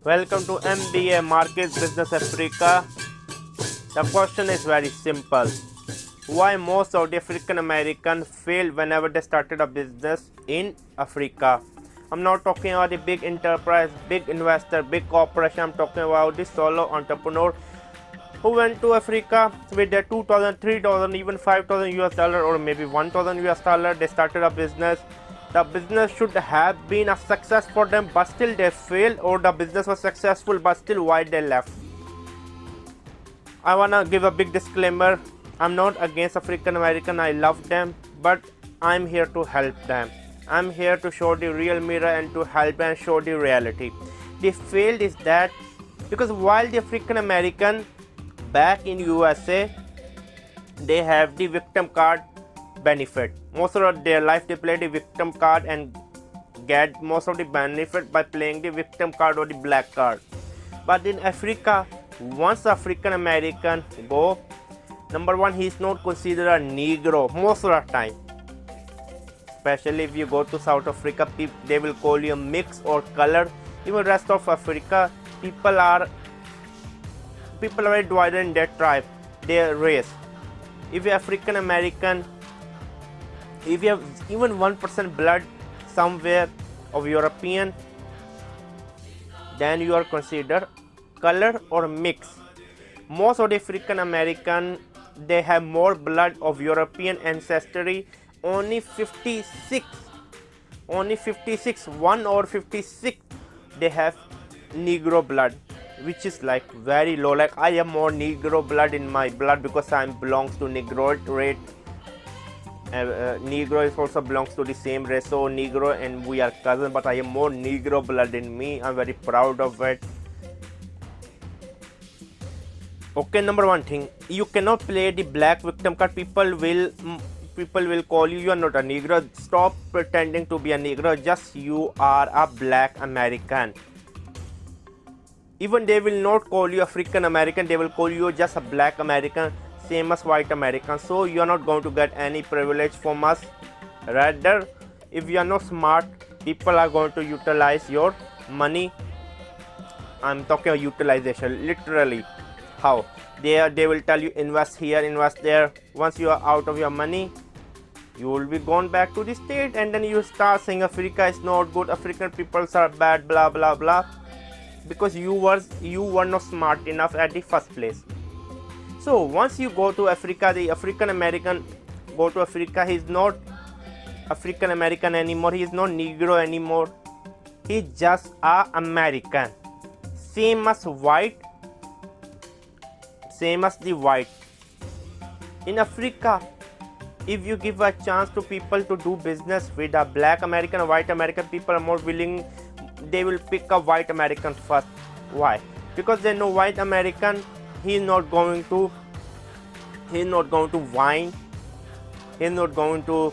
Welcome to MBA Markets Business Africa. The question is very simple. Why most of the African Americans failed whenever they started a business in Africa? I'm not talking about the big enterprise, big investor, big corporation. I'm talking about the solo entrepreneur who went to Africa with their 2,000, 3,000, even 5,000 US dollar or maybe 1,000 US dollar. They started a business. The business should have been a success for them, but still they failed, or the business was successful but still why they left. I wanna give a big disclaimer. I'm not against African American. I love them, but I'm here to help them. I'm here to show the real mirror and to help and show the reality. They failed is that because while the African American back in USA, they have the victim card benefit. Most of their life they play the victim card and get most of the benefit by playing the victim card or the black card. But in Africa, once the African American go, number one, he is not considered a Negro most of the time. Especially if you go to South Africa, they will call you a mix or color. Even rest of Africa, people are divided in their tribe, their race. If you're African American, if you have even 1% blood somewhere of European, then you are considered color or mix. Most of the African American, they have more blood of European ancestry. Only 56, 1 or 56 they have Negro blood, which is like very low. Like I have more Negro blood in my blood because I belongs to Negro race. Negro is also belongs to the same race, so Negro and we are cousins, but I have more Negro blood in me. I'm very proud of it. Okay, number one thing, you cannot play the black victim card. People will call you are not a Negro. Stop pretending to be a Negro. Just you are a black American. Even they will not call you African American. They will call you just a black American, same as white American. So you are not going to get any privilege from us. Rather, if you are not smart, people are going to utilize your money. I'm talking about utilization, literally. How? They will tell you invest here, invest there. Once you are out of your money, you will be gone back to the state, and then you start saying Africa is not good, African peoples are bad, blah blah blah, because you were not smart enough at the first place. So once you go to Africa, the African American go to Africa, he is not African American anymore, he is not Negro anymore, he is just a American, same as white, same as the white. In Africa, if you give a chance to people to do business with a black American or white American, people are more willing, they will pick a white American first. Why? Because they know white American, he is not going to whine, he is not going to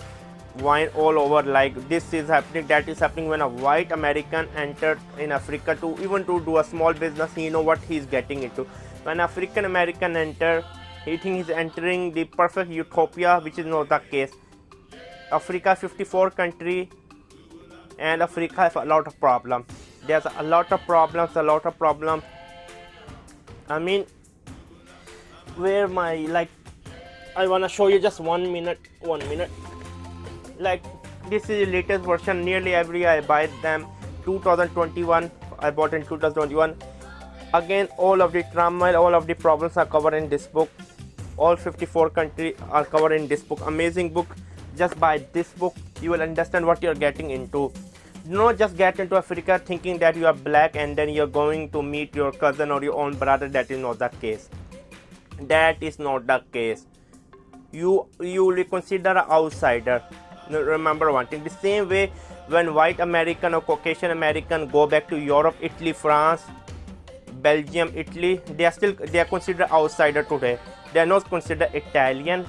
whine all over like this is happening, that is happening. When a white American entered in Africa to even to do a small business, he know what he is getting into. When African American enter, he thinks he's entering the perfect utopia, which is not the case. Africa 54 country, and Africa has a lot of problems. There's a lot of problems. I mean, where my I wanna show you just 1 minute. Like this is the latest version. Nearly every year I buy them. 2021, I bought in 2021. Again, all of the turmoil, all of the problems are covered in this book. All 54 countries are covered in this book. Amazing book. Just buy this book, you will understand what you're getting into. Do not just get into Africa thinking that you are black and then you're going to meet your cousin or your own brother. That is not the case. That is not the case. You will consider an outsider. Remember one thing. The same way when white American or Caucasian American go back to Europe, Italy, France, Belgium, Italy, they are considered outsider today. They are not considered Italian.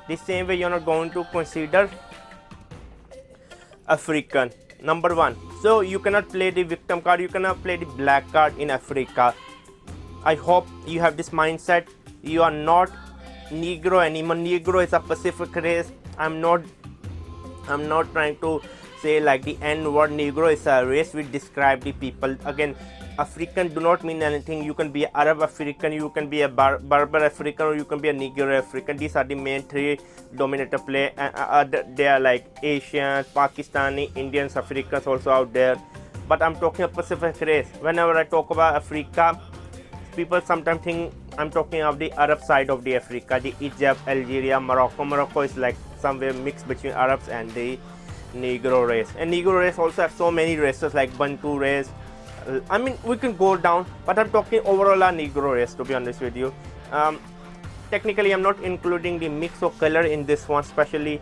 The same way you are not going to consider African. Number one. So you cannot play the victim card. You cannot play the black card in Africa. I hope you have this mindset. You are not Negro anymore. Negro is a Pacific race. I'm not trying to say like the N word. Negro is a race which describe the people. Again, African do not mean anything. You can be Arab African, you can be a Berber African, or you can be a Negro African. These are the main three dominator play. They are like Asians, Pakistani, Indians, Africans also out there. But I'm talking of Pacific race. Whenever I talk about Africa, people sometimes think I'm talking of the Arab side of the Africa, the Egypt, Algeria, Morocco. Morocco is like somewhere mixed between Arabs and the Negro race. And Negro race also have so many races like Bantu race. I mean, we can go down, but I'm talking overall a Negro race, to be honest with you. Technically, I'm not including the mix of color in this one, especially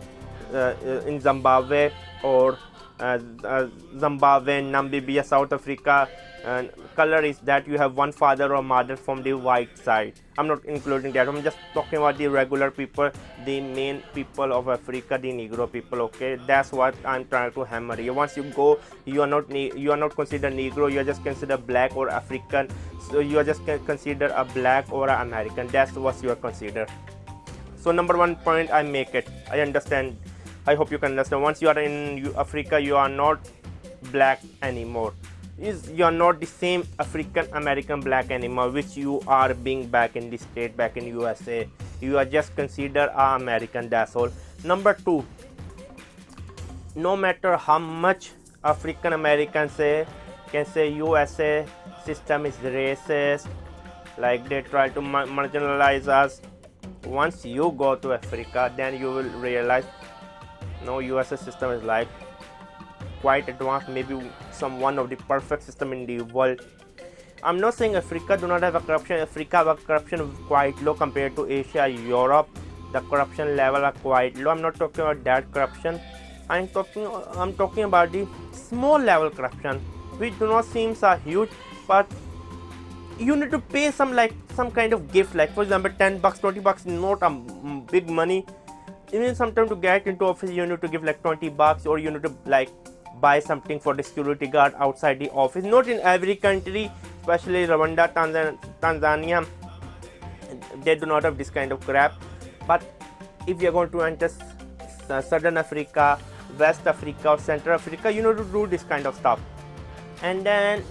in Zimbabwe or Zimbabwe, Namibia, South Africa. And color is that you have one father or mother from the white side. I'm not including that. I'm just talking about the regular people, the main people of Africa, the Negro people. Okay, that's what I'm trying to hammer here. Once you go, you are not considered Negro. You are just considered black or African. So you are just considered a black or an American. That's what you are considered. So number one point, I make it. I understand. I hope you can understand. Once you are in Africa, you are not black anymore. You are not the same African American black anymore, which you are being back in the state, back in USA. You are just considered American, that's all. Number two, no matter how much African Americans can say USA system is racist, like they try to marginalize us, once you go to Africa, then you will realize no, USA system is like quite advanced, maybe one of the perfect system in the world. I'm not saying Africa do not have a corruption. Africa have a corruption quite low compared to Asia, Europe. The corruption level are quite low. I'm not talking about that corruption. I'm talking about the small level corruption, which do not seem so huge, but you need to pay some kind of gift, like for example $10, $20, not a big money. Even sometimes to get into office you need to give like $20, or you need to like buy something for the security guard outside the office. Not in every country, especially Rwanda, Tanzania, they do not have this kind of crap. But if you are going to enter Southern Africa, West Africa, or Central Africa, you need to do this kind of stuff. And then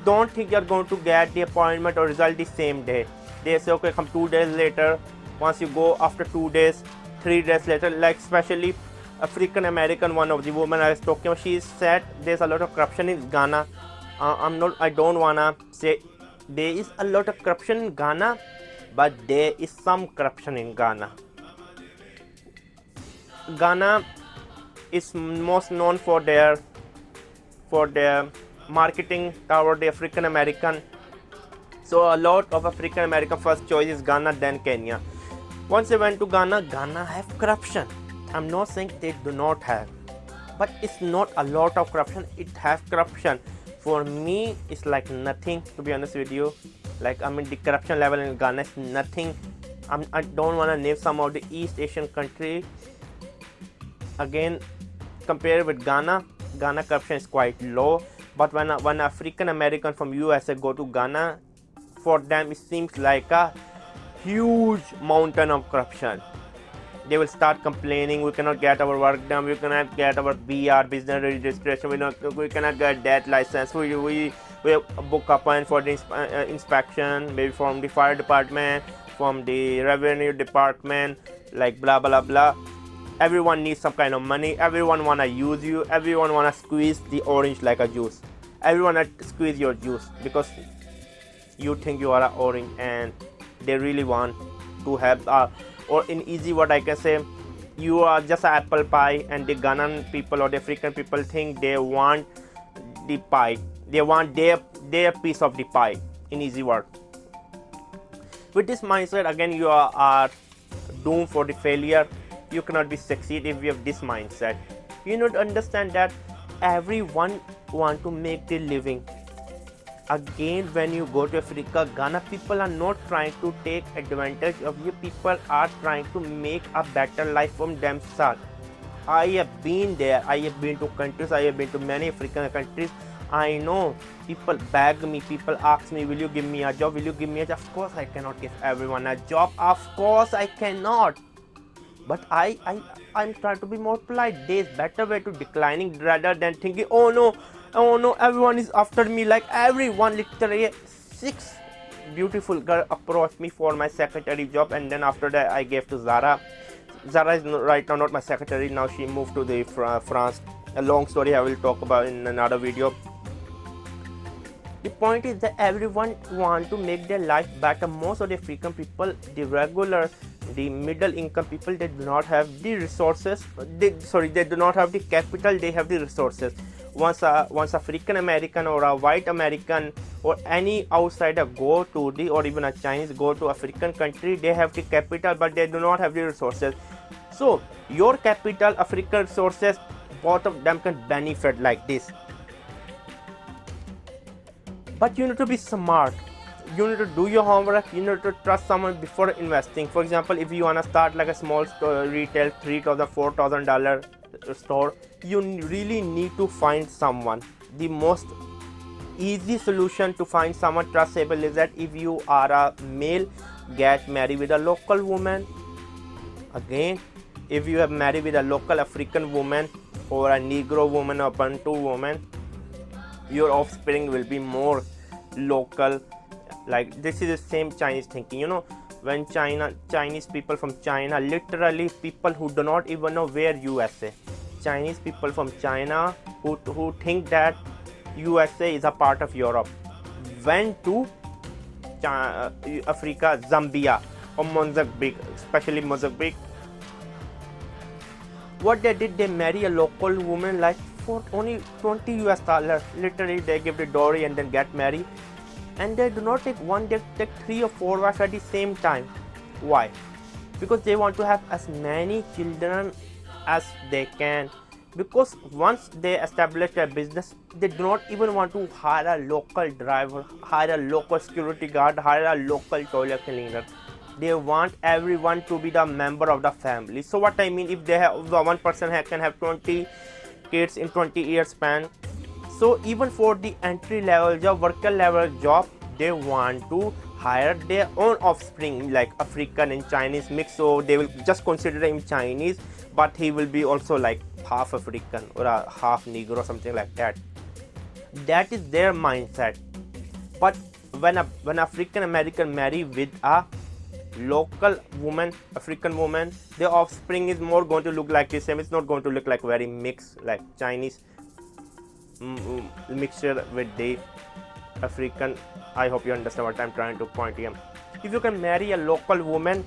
don't think you are going to get the appointment or result the same day. They say okay, come 2 days later. Once you go after 2 days, 3 days later, like especially African American, one of the women I was talking about, she said there's a lot of corruption in Ghana. I don't wanna say there is a lot of corruption in Ghana, but there is some corruption in Ghana. Ghana is most known for their marketing toward the African American. So a lot of African American first choice is Ghana, then Kenya. Once I went to Ghana, Ghana have corruption. I'm not saying they do not have, but it's not a lot of corruption. It has corruption. For me, it's like nothing, to be honest with you. Like, I mean, the corruption level in Ghana is nothing. I don't want to name some of the East Asian countries. Again, compared with Ghana corruption is quite low. But when African American from USA go to Ghana, for them it seems like a huge mountain of corruption. They will start complaining, we cannot get our work done, we cannot get our BR, business registration, we cannot get that license, we book appointment for the inspection, maybe from the fire department, from the revenue department, like blah blah blah. Everyone needs some kind of money, everyone wanna use you, everyone wanna squeeze the orange like a juice. Everyone wanna squeeze your juice because you think you are an orange, and they really want to have or in easy word I can say, you are just an apple pie, and the Ghanaian people or the African people think they want the pie, they want their piece of the pie, in easy word. With this mindset, again, you are doomed for the failure. You cannot be succeed if you have this mindset. You need to understand that everyone want to make their living. Again, when you go to Africa, Ghana people are not trying to take advantage of you. People are trying to make a better life for themselves. I have been there. I have been to countries. I have been to many African countries. I know people beg me. People ask me, will you give me a job? Will you give me a job? Of course, I cannot give everyone a job. Of course, I cannot. But I'm trying to be more polite. There is better way to declining rather than thinking, oh no, Oh no, everyone is after me, like everyone, literally 6 beautiful girl approached me for my secretary job, and then after that I gave to Zara. Zara is right now not my secretary, now she moved to the France. A long story I will talk about in another video. The point is that everyone want to make their life better. Most of the African people, the middle income people, they do not have the resources. They do not have the capital. They have the resources. Once African American or a white American or any outsider go to the, or even a Chinese go to African country, they have the capital, but they do not have the resources. So your capital, African resources, both of them can benefit like this. But you need to be smart. You need to do your homework. You need to trust someone before investing. For example, if you wanna start like a small store, retail $3,000, $4,000 store, you really need to find someone. The most easy solution to find someone trustable is that if you are a male, get married with a local woman. Again, if you have married with a local African woman or a Negro woman or Bantu woman, your offspring will be more local. Like this is the same Chinese thinking, when Chinese people from China, literally people who do not even know where USA, Chinese people from China who think that USA is a part of Europe, went to Africa, Zambia or Mozambique, especially Mozambique. What they did, they marry a local woman like for only $20. Literally they give the dowry and then get married, and they do not take one, they take 3 or 4 wives at the same time. Why? Because they want to have as many children as they can. Because once they establish their business, they do not even want to hire a local driver, hire a local security guard, hire a local toilet cleaner. They want everyone to be the member of the family. So what I mean, if they have one person can have 20 kids in 20 years span, so even for the entry level job, worker level job, they want to hire their own offspring, like African and Chinese mix. So they will just consider him Chinese, but he will be also like half African or a half Negro or something like that. That is their mindset. But when African American marry with a local woman, African woman, their offspring is more going to look like the same. It's not going to look like very mixed, like Chinese mixture with the African. I hope you understand what I'm trying to point here. If you can marry a local woman,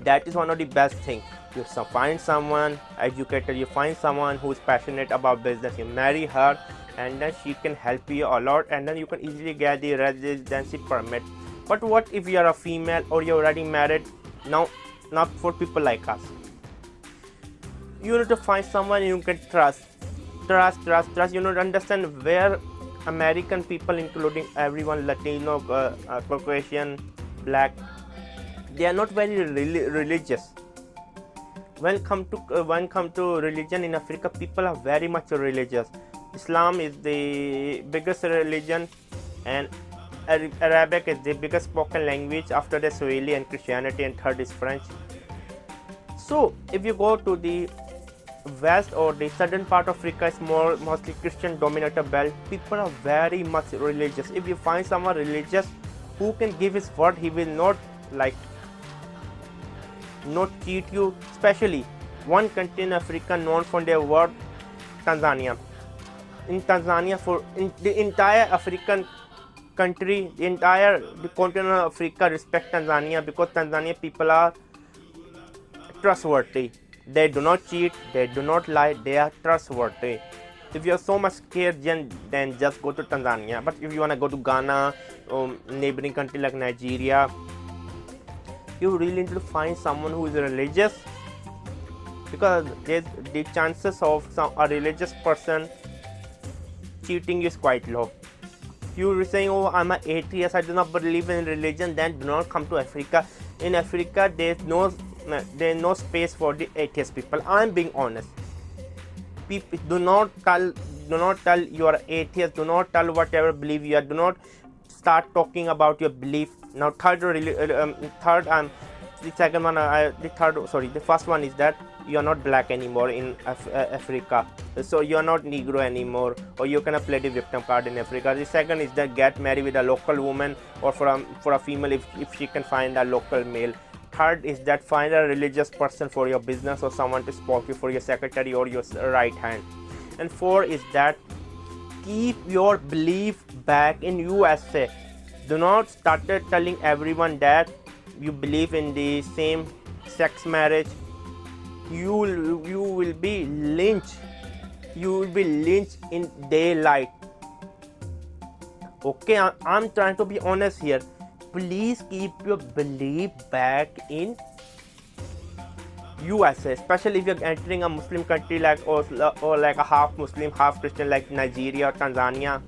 that is one of the best things. You find someone educated, you find someone who is passionate about business, you marry her, and then she can help you a lot, and then you can easily get the residency permit. But what if you are a female or you're already married? Now, not for people like us. You need to find someone you can trust. You need to understand where American people, including everyone, Latino, Caucasian, Black, they are not very religious. When come to religion in Africa, people are very much religious. Islam is the biggest religion, and Arabic is the biggest spoken language after the Swahili and Christianity, and third is French. So if you go to the west or the southern part of Africa, is mostly Christian dominated belt. People are very much religious. If you find someone religious who can give his word, he will not cheat you. Especially one country in Africa known for their word, Tanzania. In Tanzania, for in the entire African country, the continent of Africa respect Tanzania, because Tanzania people are trustworthy. They do not cheat, they do not lie, they are trustworthy. If you are so much scared, then just go to Tanzania. But if you want to go to Ghana or neighboring country like Nigeria, you really need to find someone who is religious, because the chances of a religious person cheating is quite low. You are saying, oh, I'm an atheist, I do not believe in religion, then do not come to Africa. In Africa, there is no space for the atheist people. I'm being honest. People, do not tell you are atheist. Do not tell whatever belief you are. Do not start talking about your belief. Now, the first one is that you're not black anymore in Africa, so you're not Negro anymore, or you cannot play the victim card in Africa. The second is that get married with a local woman, or for a female if she can find a local male. Third is that find a religious person for your business, or someone to support you for your secretary or your right hand. And four is that keep your belief back in USA. Do not start telling everyone that you believe in the same sex marriage. You will be lynched. You will be lynched in daylight. Okay, I'm trying to be honest here. Please keep your belief back in USA, especially if you're entering a Muslim country like or like a half Muslim, half Christian like Nigeria, Tanzania.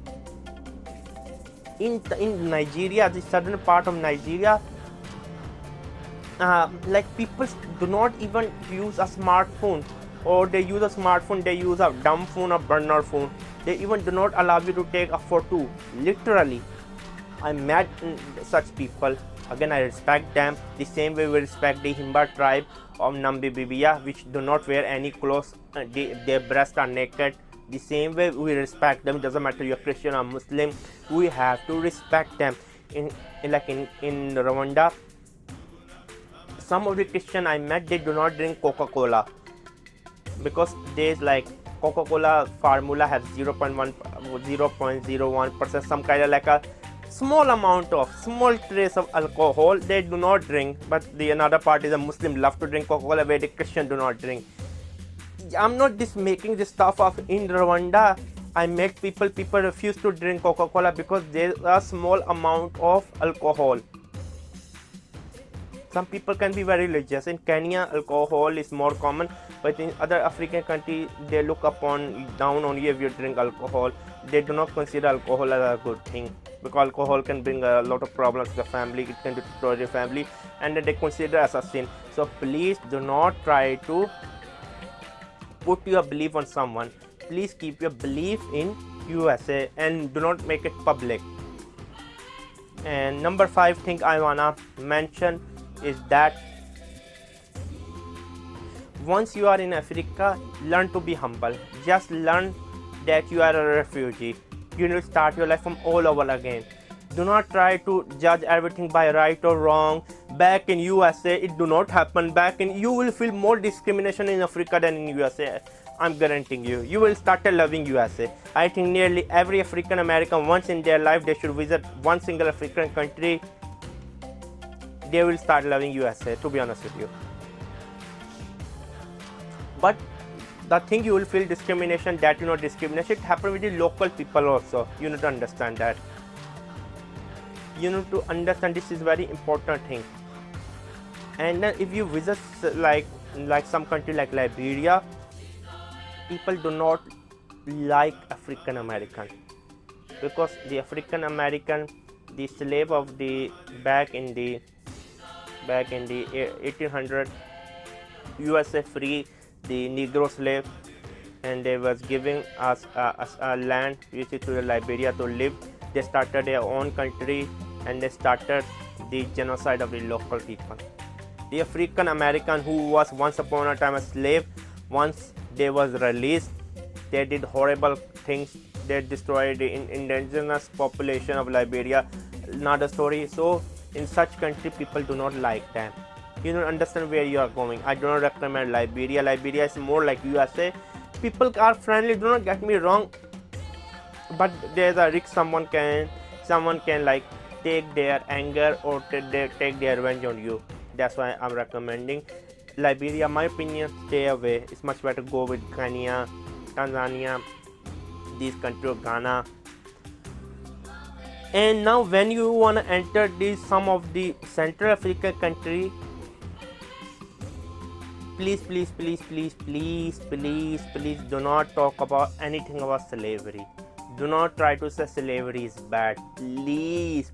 In Nigeria, the southern part of Nigeria, like people do not even use a smartphone, or they use a smartphone, they use a dumb phone or burner phone. They even do not allow you to take a photo. Literally, I met such people. Again, I respect them the same way we respect the Himba tribe of Namibia, which do not wear any clothes. Their breasts are naked. The same way we respect them. It doesn't matter you're Christian or Muslim. We have to respect them. In Rwanda, some of the Christian I met, they do not drink Coca-Cola because there's like Coca-Cola formula has 0.01%, some kind of like a small amount of small trace of alcohol. They do not drink, but the another part is a Muslim love to drink Coca-Cola, where the Christian do not drink. I'm not just making this stuff up. In Rwanda, I met people refuse to drink Coca-Cola because there's a small amount of alcohol. Some people can be very religious. In Kenya, alcohol is more common, but in other African countries, they look down on you if you drink alcohol. They do not consider alcohol as a good thing, because alcohol can bring a lot of problems to the family. It can destroy your family, and they consider as a sin. So please do not try to put your belief on someone. Please keep your belief in USA and do not make it public. And number 5 thing I wanna mention is that once you are in Africa, learn to be humble. Just learn that you are a refugee. You need to start your life from all over again. Do not try to judge everything by right or wrong. Back in USA, it do not happen. You will feel more discrimination in Africa than in USA. I'm guaranteeing you. You will start loving USA. I think nearly every African American, once in their life, they should visit one single African country. They will start loving USA, to be honest with you. But the thing you will feel discrimination, that discrimination, it happens with the local people also. You need to understand that. You need to understand this is very important thing. And then if you visit like some country like Liberia, people do not like African American, because the African American, the slave of the back in the 1800, USA free the Negro slave, and they was giving us a land which is to Liberia to live. They started their own country, and they started the genocide of the local people. The African American who was once upon a time a slave, once they was released, they did horrible things. They destroyed the indigenous population of Liberia. Another story. So in such country, people do not like them. You don't understand where you are going. I do not recommend Liberia. Liberia is more like USA. People are friendly, do not get me wrong, but there's a risk. Someone can like take their anger or take their revenge on you. That's why I'm recommending Liberia. My opinion, stay away. It's much better go with Kenya, Tanzania, these countries, Ghana. And now when you want to enter some of the Central African country, please do not talk about anything about slavery. Do not try to say slavery is bad. Please.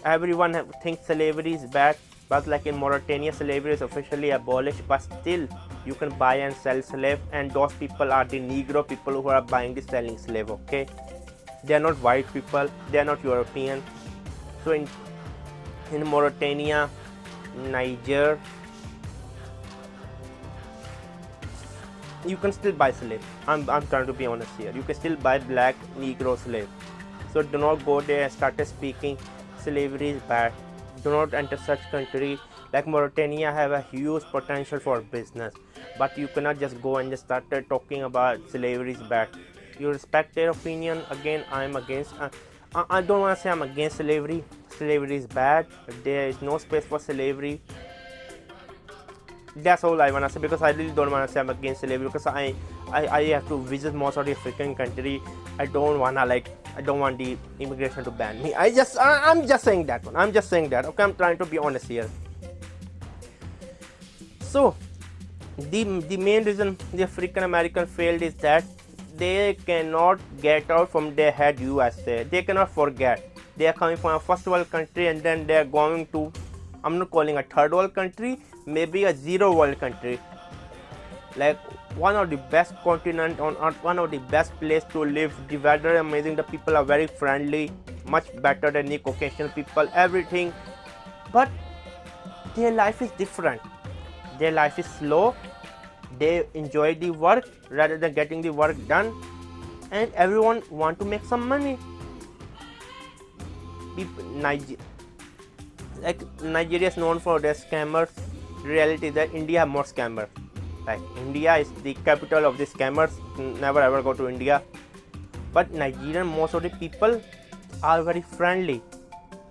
Everyone thinks slavery is bad, but like in Mauritania, slavery is officially abolished, but still you can buy and sell slave, and those people are the Negro people who are buying the selling slave. Okay, they are not white people, they are not European. So in Mauritania, Niger, you can still buy slave. I'm trying to be honest here. You can still buy black Negro slave. So do not go there and start speaking slavery is bad. Do not enter such country. Like Mauritania have a huge potential for business, but you cannot just go and just start talking about slavery is bad. You respect their opinion. Again, I'm against. I don't want to say I'm against slavery. Slavery is bad. There is no space for slavery. That's all I wanna say, because I really don't wanna say I'm against slavery, because I have to visit most of the African country. I don't want the immigration to ban me. I'm just saying that one. I'm just saying that. Okay, I'm trying to be honest here. So the main reason the African American failed is that they cannot get out from their head USA. They cannot forget. They are coming from a first world country and then they are going to, I'm not calling a third world country, maybe a zero world country. Like one of the best continent on earth, one of the best place to live. The weather is amazing. The people are very friendly, much better than the Caucasian people. Everything, but their life is different. Their life is slow. They enjoy the work rather than getting the work done, and everyone want to make some money. Nigeria is known for their scammers. The reality is that India have more scammers. Like India is the capital of the scammers. Never ever go to India. But Nigerian, most of the people are very friendly,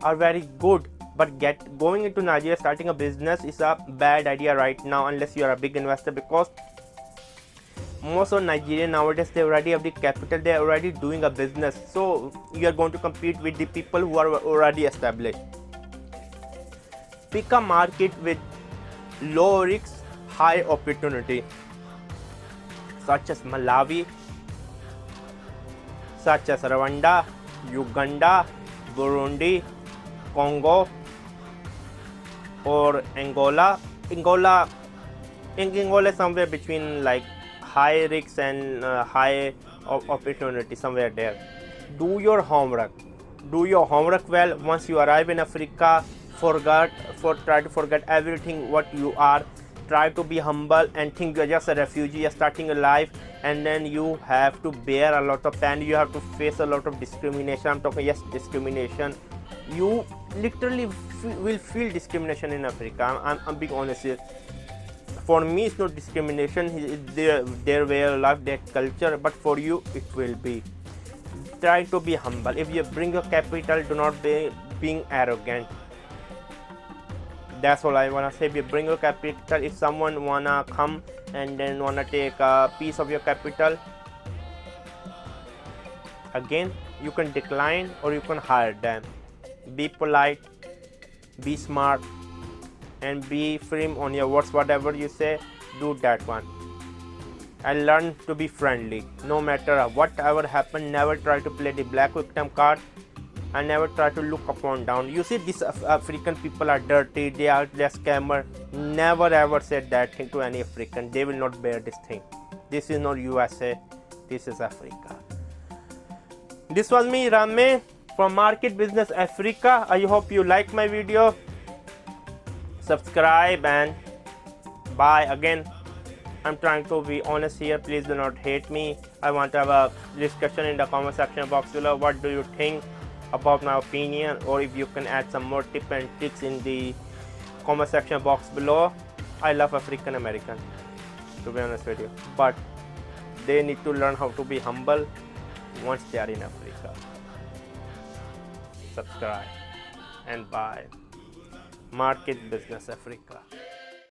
are very good. But going into Nigeria, starting a business is a bad idea right now, unless you are a big investor, because most of Nigerian nowadays, they already have the capital, they are already doing a business. So you are going to compete with the people who are already established. Pick a market with low risk, high opportunity, such as Malawi, such as Rwanda, Uganda, Burundi, Congo, or Angola. Angola is somewhere between like high risk and high opportunity, somewhere there. Do your homework. Do your homework well. Once you arrive in Africa, try to forget everything what you are. Try to be humble and think you're just a refugee, you're starting a life, and then you have to bear a lot of pain. You have to face a lot of discrimination. I'm talking, yes, discrimination. You literally will feel discrimination in Africa. I'm being honest here. For me, it's not discrimination. It's their way of life, their culture. But for you, it will be. Try to be humble. If you bring your capital, do not be being arrogant. That's all I wanna say. If you bring your capital, if someone wanna come and then wanna take a piece of your capital, again, you can decline or you can hire them. Be polite, be smart, and be firm on your words. Whatever you say, do that one. And learn to be friendly. No matter whatever happen, never try to play the black victim card. And never try to look upon down. You see, these African people are dirty, they're scammer. Never ever said that thing to any African. They will not bear this thing. This is not USA, this is Africa. This was me, Rame, from Market Business Africa. I hope you like my video. Subscribe and bye. Again, I'm trying to be honest here. Please do not hate me. I want to have a discussion in the comment section box below. What do you think about my opinion, or if you can add some more tips and tricks in the comment section box below. I love African American, to be honest with you, but they need to learn how to be humble once they are in Africa. Subscribe and bye. Market Business Africa.